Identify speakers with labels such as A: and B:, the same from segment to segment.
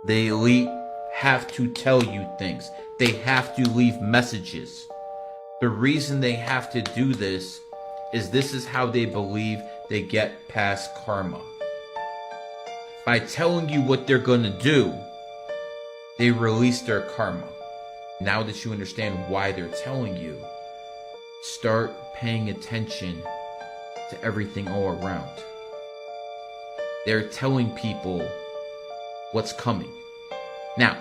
A: The elite have to tell you things. They have to leave messages. The reason they have to do this is how they believe they get past karma. By telling you what they're going to do, they release their karma. Now that you understand why they're telling you, start paying attention to everything all around. They're telling people what's coming. Now,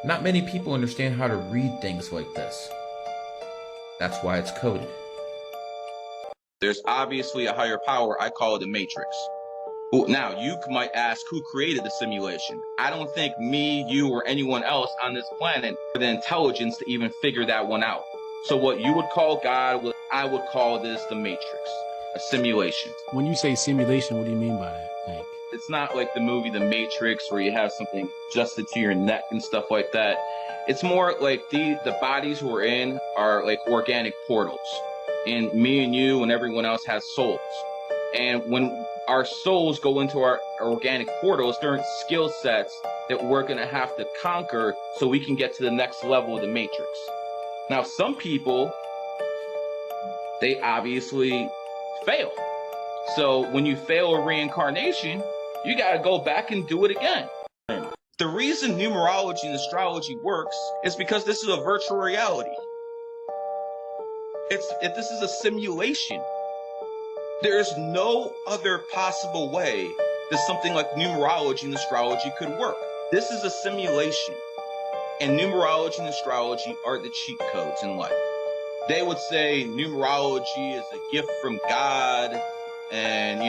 A: not many people understand how to read things like this. That's why it's coded.
B: There's obviously a higher power. I call it the Matrix. Now, you might ask who created the simulation. I don't think me, you, or anyone else on this planet has the intelligence to even figure that one out. So what you would call God, I would call this the Matrix, a simulation.
C: When you say simulation, what do you mean by that? Like,
B: it's not like the movie The Matrix where you have something adjusted to your neck and stuff like that. It's more like the bodies we're in are like organic portals. And me and you and everyone else has souls. And when our souls go into our organic portals, there are skill sets that we're going to have to conquer so we can get to the next level of the Matrix. Now, some people, they obviously fail. So when you fail a reincarnation, you got to go back and do it again. The reason numerology and astrology works is because this is a virtual reality. This is a simulation. There's no other possible way that something like numerology and astrology could work. This is a simulation. And numerology and astrology are the cheat codes in life. They would say numerology is a gift from God and,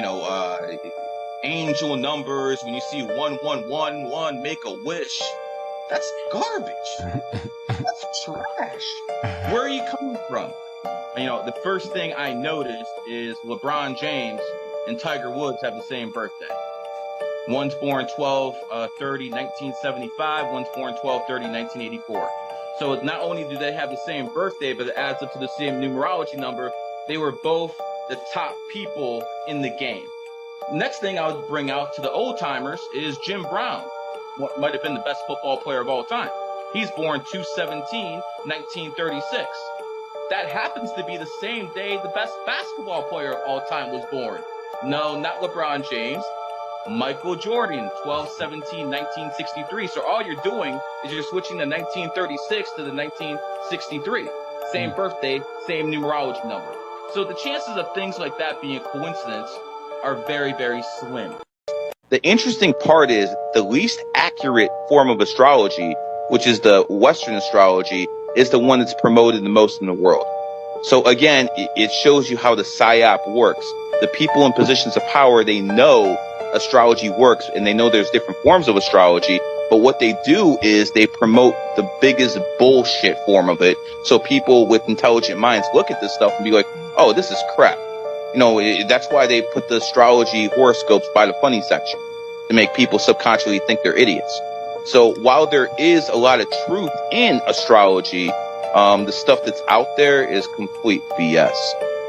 B: angel numbers. When you see 1111, make a wish. That's garbage. That's trash. Where are you coming from? The first thing I noticed is LeBron James and Tiger Woods have the same birthday. One's born 12/30/1975. One's born 12/30/1984. So not only do they have the same birthday, but it adds up to the same numerology number. They were both the top people in the game. Next thing I would bring out to the old timers is Jim Brown. What might have been the best football player of all time. He's born 2/17/1936. That happens to be the same day the best basketball player of all time was born. No, not LeBron James. Michael Jordan, 12/17/1963. So all you're doing is you're switching the 1936 to the 1963. Same birthday, same numerology number. So the chances of things like that being a coincidence are very, very slim. The interesting part is the least accurate form of astrology, which is the Western astrology, is the one that's promoted the most in the world. So again, it shows you how the psyop works. The people in positions of power, they know astrology works and they know there's different forms of astrology, but what they do is they promote the biggest bullshit form of it. So people with intelligent minds look at this stuff and be like, oh, this is crap. That's why they put the astrology horoscopes by the funny section, to make people subconsciously think they're idiots. So while there is a lot of truth in astrology, the stuff that's out there is complete BS.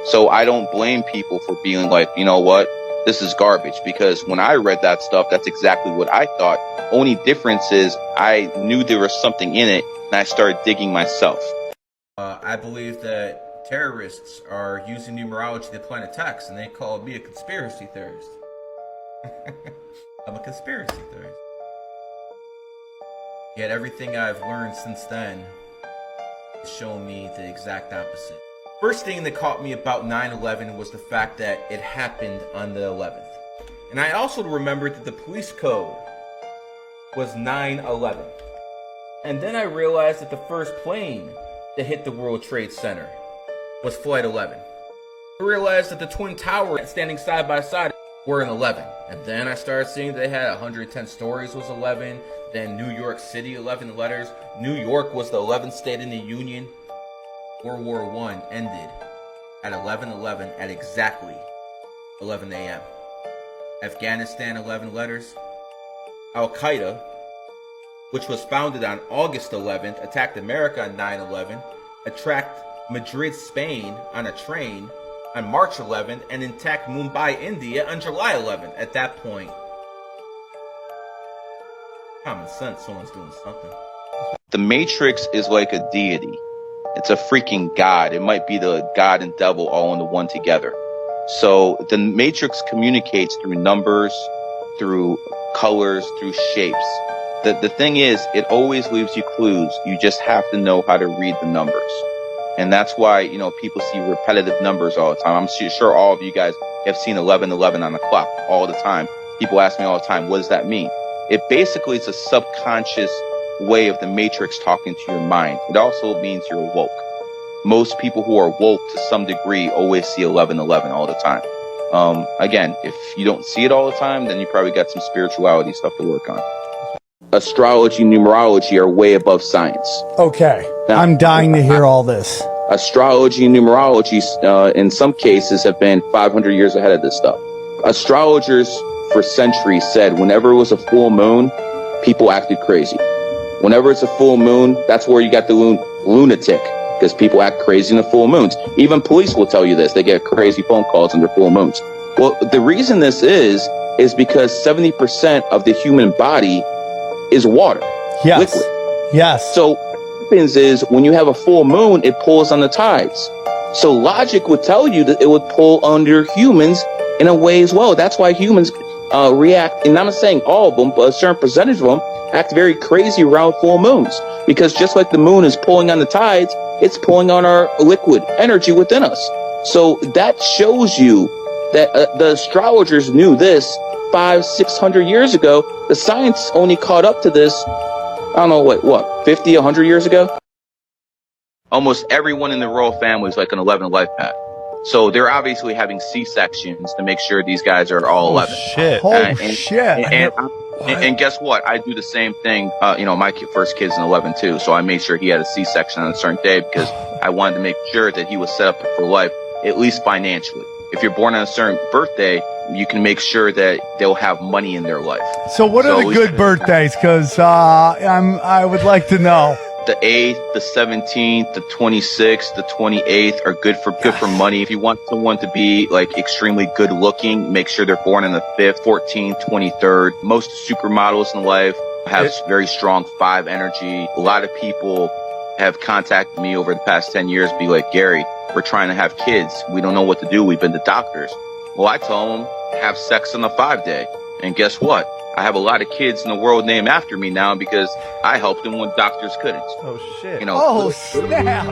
B: So I don't blame people for being like, you know what, this is garbage. Because when I read that stuff, that's exactly what I thought. Only difference is I knew there was something in it, and I started digging myself.
A: I believe that terrorists are using numerology to plant attacks, and they call me a conspiracy theorist. I'm a conspiracy theorist. Yet everything I've learned since then has shown me the exact opposite. First thing that caught me about 9/11 was the fact that it happened on the 11th. And I also remembered that the police code was 9/11. And then I realized that the first plane that hit the World Trade Center was Flight 11. I realized that the Twin Towers standing side by side were an 11. And then I started seeing they had 110 stories was 11. Then New York City, 11 letters. New York was the 11th state in the Union. World War I ended at 11/11 at exactly 11 a.m. Afghanistan, 11 letters. Al-Qaeda, which was founded on August 11th, attacked America on 9/11, attacked Madrid, Spain on a train on March 11th, and attacked Mumbai, India on July 11th. At that point, Common sense, someone's doing something.
B: The Matrix is like a deity. It's a freaking god. It might be the god and devil all in the one together. So the Matrix communicates through numbers, through colors, through shapes. The thing is, it always leaves you clues. You just have to know how to read the numbers. And that's why, you know, people see repetitive numbers all the time. I'm sure all of you guys have seen 1111 on the clock all the time. People ask me all the time, what does that mean? It basically is a subconscious way of the Matrix talking to your mind. It also means you're woke. Most people who are woke to some degree always see 1111 all the time. Again, if you don't see it all the time, then you probably got some spirituality stuff to work on. Astrology, numerology are way above science.
D: Okay.
B: Now,
D: I'm dying to hear all this.
B: Astrology and numerology, in some cases, have been 500 years ahead of this stuff. Astrologers for centuries said whenever it was a full moon, people acted crazy. Whenever it's a full moon, that's where you got the lunatic, because people act crazy in the full moons. Even police will tell you this. They get crazy phone calls under full moons. Well, the reason this is because 70% of the human body is water.
D: Yes.
B: Liquid.
D: Yes.
B: So what happens is when you have a full moon, it pulls on the tides. So logic would tell you that it would pull under humans in a way as well. That's why humans react, and I'm not saying all of them, but a certain percentage of them act very crazy around full moons. Because just like the moon is pulling on the tides, it's pulling on our liquid energy within us. So that shows you that the astrologers knew this 500-600 years ago. The science only caught up to this, I don't know, what 50, 100 years ago? Almost everyone in the royal family is like an 11 life path. So they're obviously having C-sections to make sure these guys are all 11.
D: Shit.
B: And guess what? I do the same thing. My first kid's an 11 too. So I made sure he had a C-section on a certain day because I wanted to make sure that he was set up for life, at least financially. If you're born on a certain birthday, you can make sure that they'll have money in their life.
D: So what are the good birthdays? Because I would like to know.
B: The 8th, the 17th, the 26th, the 28th are good for money. If you want someone to be like extremely good looking, make sure they're born on the 5th, 14th, 23rd. Most supermodels in life have very strong 5 energy. A lot of people have contacted me over the past 10 years, be like, Gary, we're trying to have kids. We don't know what to do. We've been to doctors. Well, I tell them, have sex on the 5 day. And guess what? I have a lot of kids in the world named after me now because I helped them when doctors couldn't.
D: Oh, shit.
B: You know,
D: oh, snap.